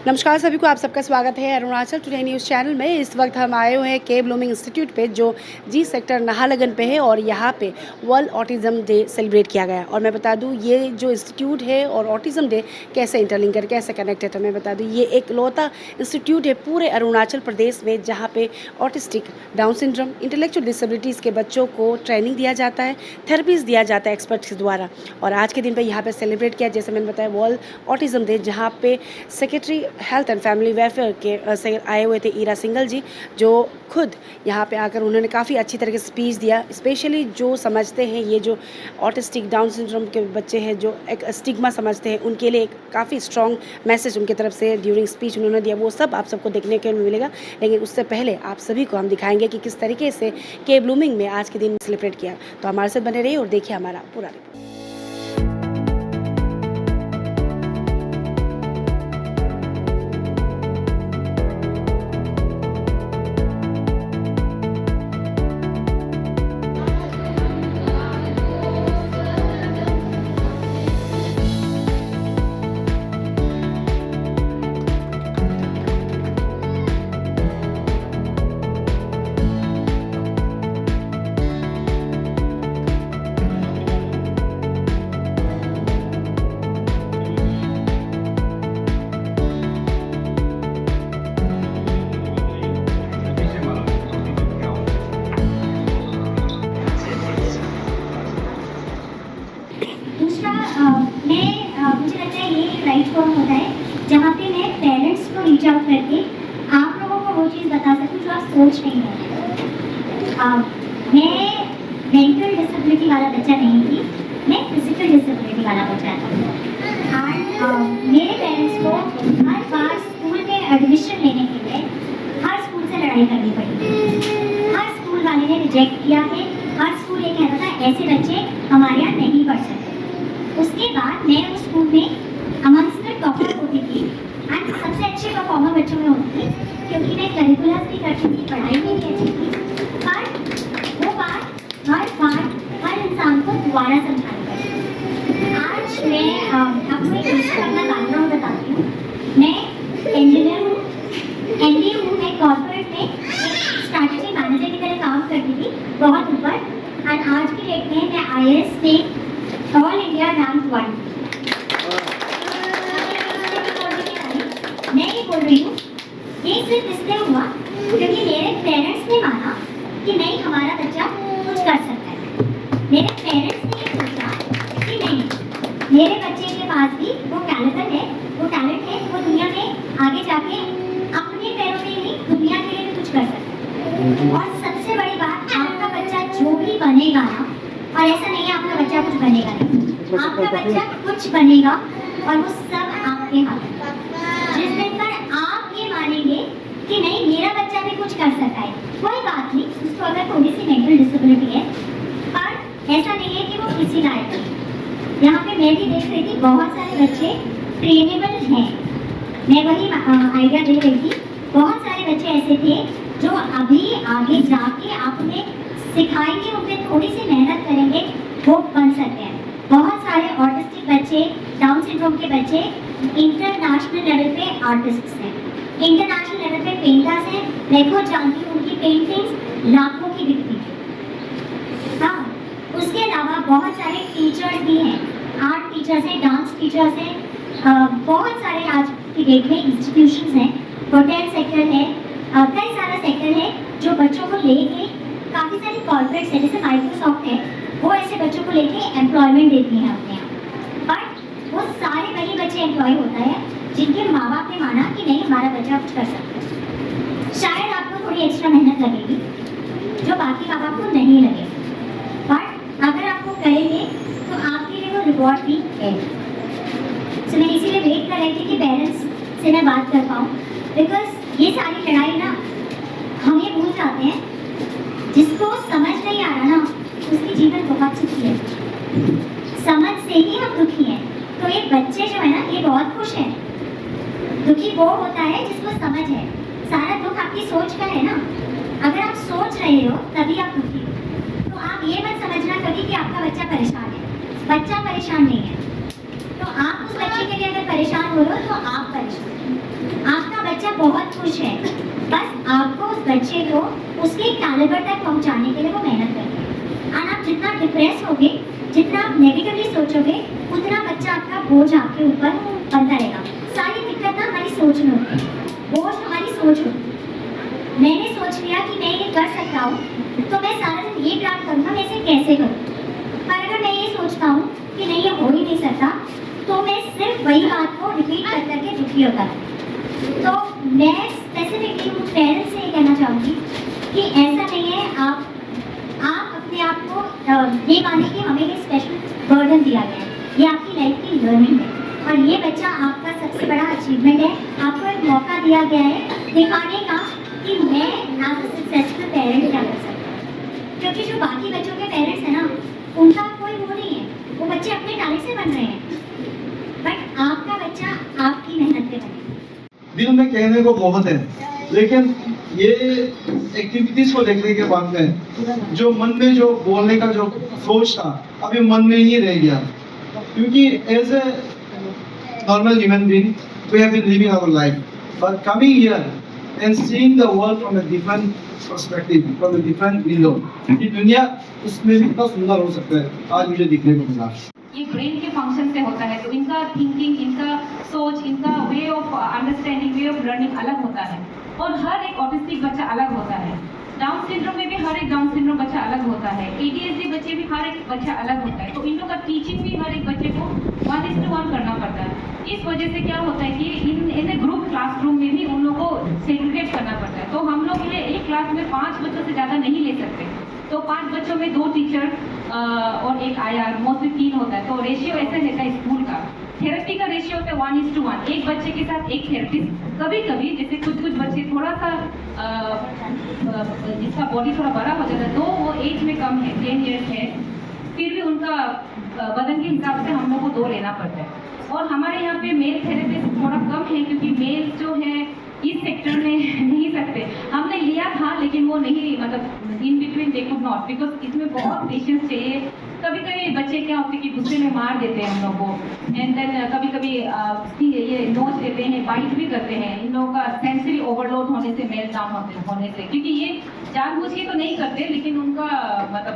नमस्कार सभी को, आप सबका स्वागत है अरुणाचल टुडे न्यूज़ चैनल में। इस वक्त हम आए हुए हैं के ब्लूमिंग इंस्टीट्यूट पे, जो जी सेक्टर नाहरलगुन पे है, और यहाँ पे वर्ल्ड ऑटिज़म डे सेलिब्रेट किया गया। और मैं बता दूँ, ये जो इंस्टीट्यूट है और ऑटिज़म डे कैसे इंटरलिंक कर कैसे कनेक्ट है, तो मैं बता दूँ, ये एक लौता इंस्टीट्यूट है पूरे अरुणाचल प्रदेश में जहाँ पे autistic, down syndrome, intellectual disabilities के बच्चों को ट्रेनिंग दिया जाता है, थेरेपीज़ दिया जाता है एक्सपर्ट्स के द्वारा। और आज के दिन पे यहाँ पे सेलिब्रेट किया, जैसे मैंने बताया, वर्ल्ड ऑटिज़म डे, जहाँ पे secretary health and family welfare के से आए हुए थे ईरा सिंगल जी, जो खुद यहाँ पे आकर उन्होंने काफ़ी अच्छी तरह से स्पीच दिया। स्पेशली जो समझते हैं, ये जो ऑटिस्टिक डाउन सिंड्रोम के बच्चे हैं, जो एक स्टिग्मा समझते हैं, उनके लिए एक काफ़ी स्ट्रॉन्ग मैसेज उनकी तरफ से ड्यूरिंग स्पीच उन्होंने दिया। वो सब आप सबको देखने को मिलेगा, लेकिन उससे पहले आप सभी को हम दिखाएंगे कि किस तरीके से के ब्लूमिंग में आज के दिन सेलिब्रेट किया। तो हमारे साथ बने रहिए और देखिए हमारा पूरा रिपोर्ट। मुझे लगता है ये एक प्लेटफॉर्म होता है जहाँ पे मैं पेरेंट्स को रीच आउट करके आप लोगों को वो चीज़ बता सकूँ जो आप सोच नहीं रहे। मैं मेंटल डिसेबिलिटी वाला बच्चा नहीं थी, मैं फिजिकल डिसेबिलिटी वाला बच्चा था। और मेरे पेरेंट्स को हर बार स्कूल में एडमिशन लेने के लिए हर स्कूल से लड़ाई करनी पड़ी। हर स्कूल वाले ने रिजेक्ट किया है। हर स्कूल ये कहता था ऐसे बच्चे हमारे यहाँ नहीं पढ़ सकते। उसके बाद मैं उस स्कूल में अमंगस्ट द टॉपर होती थी एंड सबसे अच्छे परफॉर्मर बच्चों में होती थी, क्योंकि मैं करिकुलर भी करती थी, पढ़ाई भी अच्छी थी। पर वो बात हर इंसान को दोबारा समझानी पड़ी। आज मैं आपको एक अपना बैकग्राउंड बताती हूँ। मैं इंजीनियर हूँ, MBA हूँ। मैं कॉर्पोरेट में स्ट्रैटेजी मैनेजर की तरह काम करती थी, बहुत ऊपर। एंड आज की डेट में मैं IAS में ऑल इंडिया रैंक 1। मैं ये बोल रही हूँ, ये सिर्फ इसलिए हुआ क्योंकि मेरे पेरेंट्स ने माना कि नहीं, हमारा बच्चा कुछ कर सकता है। मेरे पेरेंट्स ने ये सोचा कि नहीं, मेरे बच्चे के पास भी वो टैलेंट है, वो दुनिया में आगे जाके अपने पैरों पे नहीं, दुनिया के लिए भी कुछ कर सकता है। और सबसे बड़ी बात, आपका बच्चा जो भी बनेगा ना, और ऐसा नहीं है आपका बच्चा कुछ बनेगा नहीं, आपका बच्चा कुछ बनेगा और वो सब आपके हाथ में। जिस दिन पर आप ये मानेंगे कि नहीं, मेरा बच्चा भी कुछ कर सकता है, कोई बात नहीं, उसको अगर थोड़ी सी मेंटल डिसेबिलिटी है, पर ऐसा नहीं है कि वो किसी लायक है। यहाँ पे मैं भी देख रही थी, बहुत सारे बच्चे ट्रेनेबल हैं। मैं वही आइडिया दे रही थी। बहुत सारे बच्चे ऐसे थे जो अभी आगे जाके आपने सिखाएंगे, उनपे थोड़ी सी मेहनत करेंगे, वो बन सकते हैं। बहुत सारे ऑटिस्टिक बच्चे, डाउन सिंड्रोम के बच्चे इंटरनेशनल लेवल पे आर्टिस्ट्स हैं, इंटरनेशनल लेवल पे पेंटर्स हैं। मैं खुद जानती हूँ, उनकी पेंटिंग्स लाखों की बिकती है। हाँ, उसके अलावा बहुत सारे टीचर्स भी हैं, आर्ट टीचर्स हैं, डांस टीचर्स हैं। बहुत सारे आज की डेट में इंस्टीट्यूशंस हैं, होटल सेक्टर है, कई सारा सेक्टर है जो बच्चों को लेके, काफ़ी सारी कॉर्पोरेट्स है जैसे माइक्रोसॉफ्ट है, वो ऐसे बच्चों को लेके एम्प्लॉयमेंट देती हैं अपने यहाँ। बट वो सारे वही बच्चे एम्प्लॉय होता है जिनके माँ बाप ने माना कि नहीं, हमारा बच्चा कुछ कर सकता है। शायद आपको थोड़ी एक्स्ट्रा मेहनत लगेगी जो बाकी माँ बाप को नहीं लगे, बट अगर आप वो करेंगे तो आपके लिए वो रिवॉर्ड भी है। तो मैं इसीलिए वेट कर रही थी कि पेरेंट्स से मैं बात कर पाऊँ, बिकॉज ये सारी लड़ाई ना हम ये भूल जाते हैं, जिसको समझ नहीं आ रहा ना, उसकी जीवन बहुत सुखी है। समझ से ही हम दुखी हैं। तो ये बच्चे जो है ना, ये बहुत खुश हैं। दुखी वो होता है जिसको समझ है। सारा दुख आपकी सोच का है ना। अगर आप सोच रहे हो तभी आप दुखी हो। तो आप ये मत समझना कभी कि आपका बच्चा परेशान है। बच्चा परेशान नहीं है। तो आप उस बच्चे के लिए अगर परेशान हो रहे हो तो आप परेशान। आपका बच्चा बहुत खुश है, बस आपको उस बच्चे को उसके कैलिबर तक पहुंचाने के लिए वो मेहनत करनी है। और आप जितना डिप्रेस होगे, जितना आप नेगेटिवली सोचोगे, उतना बच्चा आपका बोझ आपके ऊपर बनता रहेगा। सारी दिक्कत ना हमारी सोच में होती है, बोझ हमारी सोच होती है। मैंने सोच लिया कि मैं ये कर सकता हूँ, तो मैं सारा दिन ये प्लान करूँगा मैं इसे कैसे करूँ। पर अगर मैं ये सोचता हूँ कि नहीं ये हो ही नहीं सकता, तो मैं सिर्फ वही बात को रिपीट कर करके दुखी होता है। तो मैं स्पेसिफिकली उन पेरेंट्स से ये कहना चाहूँगी कि ऐसा नहीं है, आप अपने आप को ये माने कि हमें ये स्पेशल बर्डन दिया गया है, ये आपकी लाइफ की लर्निंग है और ये बच्चा आपका सबसे बड़ा अचीवमेंट है। आपको एक मौका दिया गया है दिखाने का कि मैं एज अ सक्सेसफुल पेरेंट क्या कर सकता हूँ। क्योंकि जो बाकी बच्चों के पेरेंट्स हैं ना, उनका कोई वो नहीं है, वो बच्चे अपने टैलेंट से बन रहे हैं, बट आपका बच्चा आपकी मेहनत पे बने। दिल में कहने को बहुत है, लेकिन ये एक्टिविटीज को देखने के बाद में जो मन में जो बोलने का जो सोच था अभी मन में ही रह गया। क्योंकि as a normal human being we have been living our life, but coming here and seeing the world from a different perspective, from a different window, कि दुनिया इसमें भी कितना सुंदर हो सकता है, आज मुझे दिखने को मिला। ये ब्रेन के फंक्शन से होता है, तो इनका थिंकिंग, इनका सोच, इनका way of understanding, way of learning अलग होता है और हर एक ऑटिस्टिक बच्चा अलग होता है। डाउन सिंड्रोम में भी हर एक डाउन सिंड्रोम बच्चा अलग होता है, ADHD बच्चे भी हर एक बच्चा अलग होता है, तो इन लोग का टीचिंग भी हर एक बच्चे को 1:1 करना पड़ता है। इस वजह से क्या होता है कि इन ग्रुप क्लासरूम में भी उन लोगों को सेग्रीगेट करना पड़ता है। तो हम लोग ये एक क्लास में 5 बच्चों से ज़्यादा नहीं ले सकते, तो 5 बच्चों में 2 टीचर और एक IR, मोस्टली 3 होता है। तो रेशियो ऐसा रहता है स्कूल का। थेरेपी का रेशियो होता है 1:1, एक बच्चे के साथ एक थेरेपिस्ट। कभी कभी जैसे कुछ बच्चे थोड़ा सा जिसका बॉडी थोड़ा बड़ा हो जाता है, तो वो एज में कम है, 10 ईयर्स है, फिर भी उनका बदन के हिसाब से हम लोग को 2 लेना पड़ता है। और हमारे यहाँ पे मेल थेरेपिस्ट थोड़ा कम है, क्योंकि मेल जो है इस सेक्टर में नहीं सकते। हमने लिया था लेकिन वो नहीं, मतलब in between they could not, because इसमें बहुत पेशेंस चाहिए। कभी कभी बच्चे क्या होते हैं कि गुस्से में मार देते हैं हम लोग को, एंड देन कभी कभी ये नोच देते हैं, बाइट भी करते हैं। इन लोगों का सेंसरी ओवरलोड होने से, मेल डाउन होने से, क्योंकि ये जानबूझ के तो नहीं करते, लेकिन उनका मतलब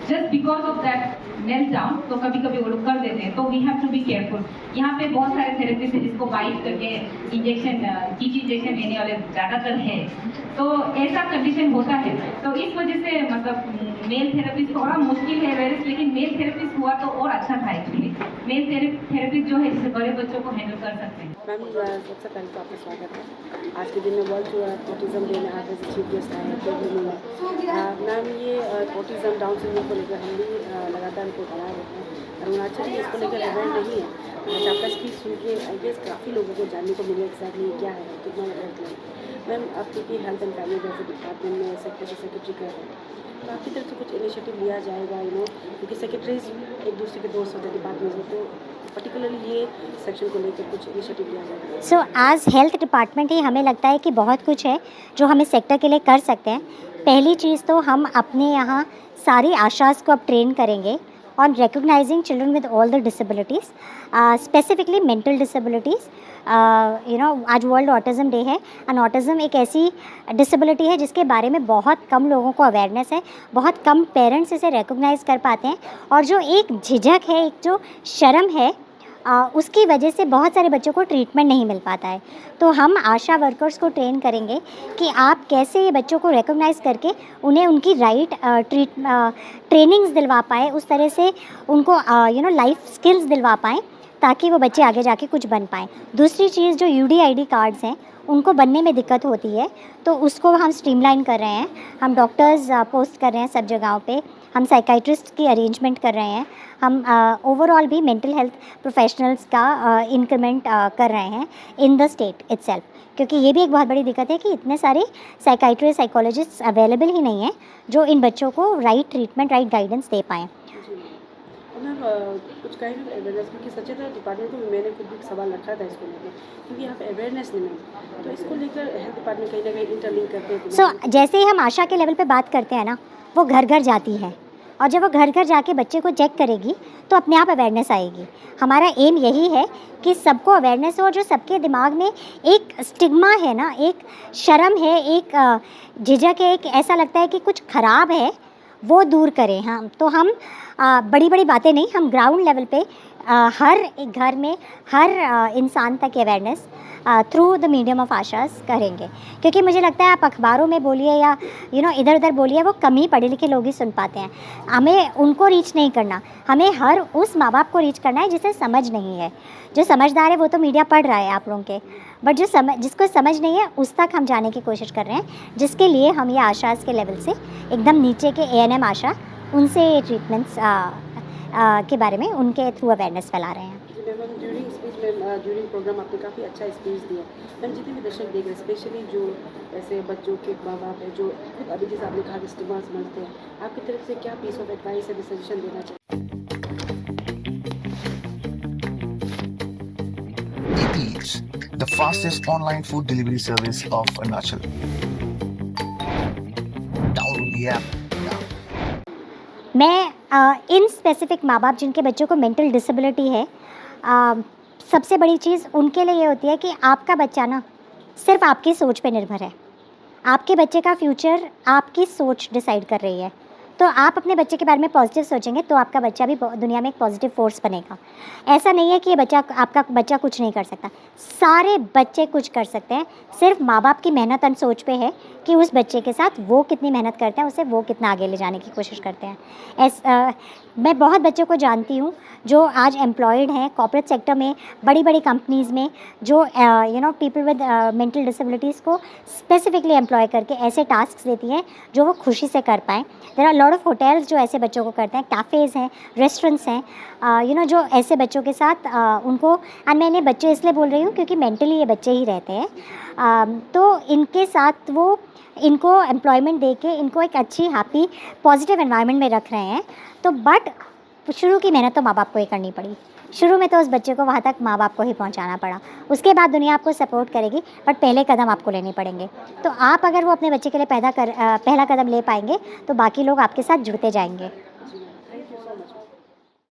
just because of that meltdown, तो कभी कभी वो लोग कर देते हैं। तो we have to be careful. यहाँ पे बहुत सारे थेरेपिस्ट हैं जिसको बाइट करके इंजेक्शन, कीची इंजेक्शन लेने वाले ज़्यादातर है, तो ऐसा कंडीशन होता है। तो इस वजह से मतलब मेल थेरेपिस्ट थोड़ा मुश्किल है वेरिस, लेकिन मेल थेरेपिस्ट हुआ तो और अच्छा था एक्चुअली। मेल थेरेपिस्ट जो है जिससे बड़े बच्चों को हैंडल कर सकते हैं। मैम सबसे पहले तो आपका स्वागत है आज के दिन में। वर्ल्ड ऑटिज्म डे में आप एज चीफ गेस्ट आए हैं। मैम ये ऑटिज्म डाउन सिंड्रोम को लेकर हम भी लगातार रिपोर्ट बना रहे हैं। अरुणाचल में इसको लेकर अवेयर नहीं है। आज आपका स्पीच सुन के आई गेस काफ़ी लोगों को जानने को मिले एक्जैक्टली क्या है, कितना अवेयर है। मैम आप क्योंकि health and family welfare department में सेक्रेटरी कर रहे हैं, तो आपकी तरफ से कुछ इनिशिएटिव लिया जाएगा, क्योंकि सेक्रेटरीज एक दूसरे के दोस्त होते हैं डिपार्टमेंट में, तो पर्टिकुलरली ये सेक्शन को लेकर कुछ इनिशिएटिव लिया जाएगा। सो एज हेल्थ डिपार्टमेंट ही हमें लगता है कि बहुत कुछ है जो हम इस सेक्टर के लिए कर सकते हैं। पहली चीज़ तो हम अपने यहाँ सारी आशाज़ को अब ट्रेन करेंगे on recognizing children with all the disabilities, specifically mental disabilities. आज वर्ल्ड ऑटिज़म डे है, एंड ऑटिज़म एक ऐसी डिसेबिलिटी है जिसके बारे में बहुत कम लोगों को अवेयरनेस है, बहुत कम पेरेंट्स इसे रिकॉग्नाइज कर पाते हैं, और जो एक झिझक है, एक जो शर्म है, उसकी वजह से बहुत सारे बच्चों को ट्रीटमेंट नहीं मिल पाता है। तो हम आशा वर्कर्स को ट्रेन करेंगे कि आप कैसे ये बच्चों को रिकॉग्नाइज़ करके उन्हें उनकी राइट ट्रेनिंग्स दिलवा पाएँ, उस तरह से उनको लाइफ स्किल्स दिलवा पाएँ ताकि वो बच्चे आगे जाके कुछ बन पाएँ। दूसरी चीज़, जो UDID कार्ड्स हैं उनको बनने में दिक्कत होती है, तो उसको हम स्ट्रीमलाइन कर रहे हैं। हम डॉक्टर्स पोस्ट कर रहे हैं सब जगहों पे, हम साइकाइट्रिस्ट की अरेंजमेंट कर रहे हैं, हम ओवरऑल भी मेंटल हेल्थ प्रोफेशनल्स का इंक्रीमेंट कर रहे हैं इन द स्टेट इटसेल्फ, क्योंकि ये भी एक बहुत बड़ी दिक्कत है कि इतने सारे साइकाइट्रिस्ट, साइकोलॉजिस्ट अवेलेबल ही नहीं हैं जो इन बच्चों को राइट ट्रीटमेंट, राइट गाइडेंस दे पाएँ। मैम कुछ कहें अवेयरनेस, क्योंकि सचेत डिपार्टमेंट को मैंने खुद भी सवाल रखा था इसको लेकर, क्योंकि यहाँ पे अवेयरनेस नहीं है, तो इसको लेकर हेल्थ डिपार्टमेंट कहीं ना कहीं इंटरलिंक करते हैं। जैसे ही हम आशा के लेवल पे बात करते हैं ना, वो घर घर जाती है, और जब वो घर घर जाके बच्चे को चेक करेगी तो अपने आप अवेयरनेस आएगी। हमारा एम यही है कि सबको अवेयरनेस हो, और जो सबके दिमाग में एक स्टिग्मा है ना, एक शर्म है, एक झिझक है, एक ऐसा लगता है कि कुछ ख़राब है, वो दूर करें। हाँ, तो हम बड़ी बड़ी बातें नहीं, हम ग्राउंड लेवल पे हर एक घर में हर इंसान तक awareness through the medium of Asha's करेंगे। क्योंकि मुझे लगता है आप अखबारों में बोलिए या इधर उधर बोलिए, वो कम ही पढ़े लिखे लोग ही सुन पाते हैं। हमें उनको रीच नहीं करना, हमें हर उस माँ बाप को रीच करना है जिसे समझ नहीं है। जो समझदार है वो तो मीडिया पढ़ रहा है आप लोगों के, बट जिसको समझ नहीं है उस तक हम जाने की कोशिश कर रहे हैं, जिसके लिए हम ये आशास के लेवल से एकदम नीचे के ANM आशा, उनसे ट्रीटमेंट्स के बारे में उनके थ्रू अवेयरनेस फैला रहे हैं। मैम ड्यूरिंग स्पीच में ड्यूरिंग प्रोग्राम आपने काफ़ी अच्छा स्पीच दिया। मैम जितने भी दर्शक देख रहे हैं, स्पेशली जो ऐसे बच्चों के माँ बाप है जो खुद अभी जैसे आपने कहा कि स्टिग्मा समझते हैं, आपकी तरफ से क्या पीस ऑफ एडवाइस है, सजेशन देना चाहिए? Eats, the fastest online food delivery service of Arunachal. Download the app now. मैं इन स्पेसिफिक माँ बाप जिनके बच्चों को मेंटल डिसेबिलिटी है, सबसे बड़ी चीज़ उनके लिए ये होती है कि आपका बच्चा ना सिर्फ आपकी सोच पे निर्भर है। आपके बच्चे का फ्यूचर आपकी सोच डिसाइड कर रही है। तो आप अपने बच्चे के बारे में पॉजिटिव सोचेंगे तो आपका बच्चा भी दुनिया में एक पॉजिटिव फोर्स बनेगा। ऐसा नहीं है कि आपका बच्चा कुछ नहीं कर सकता, सारे बच्चे कुछ कर सकते हैं। सिर्फ माँ बाप की मेहनत और सोच पे है कि उस बच्चे के साथ वो कितनी मेहनत करते हैं, उसे वो कितना आगे ले जाने की कोशिश करते हैं। मैं बहुत बच्चों को जानती हूँ जो आज एम्प्लॉयड हैं कॉर्पोरेट सेक्टर में, बड़ी बड़ी कंपनीज़ में, जो पीपल विद मेंटल डिसेबिलिटीज़ को स्पेसिफिकली एम्प्लॉय करके ऐसे टास्क देती हैं जो वो खुशी से कर पाएँ। There are lot of hotels जो ऐसे बच्चों को करते हैं, कैफ़ेज़ हैं, रेस्टोरेंट्स हैं, जो ऐसे बच्चों के साथ उनको, और मैं इन्हें बच्चे इसलिए बोल रही हूँ क्योंकि मेंटली ये बच्चे ही रहते हैं। तो इनके साथ वो इनको एम्प्लॉयमेंट दे के इनको एक अच्छी हैप्पी पॉजिटिव एनवायरनमेंट में रख रहे हैं। तो बट शुरू की मेहनत तो माँ बाप को ही करनी पड़ी। शुरू में तो उस बच्चे को वहाँ तक माँ बाप को ही पहुँचाना पड़ा, उसके बाद दुनिया आपको सपोर्ट करेगी, बट पहले कदम आपको लेने पड़ेंगे। तो आप अगर वो अपने बच्चे के लिए पहला कदम ले पाएंगे तो बाकी लोग आपके साथ जुड़ते जाएंगे।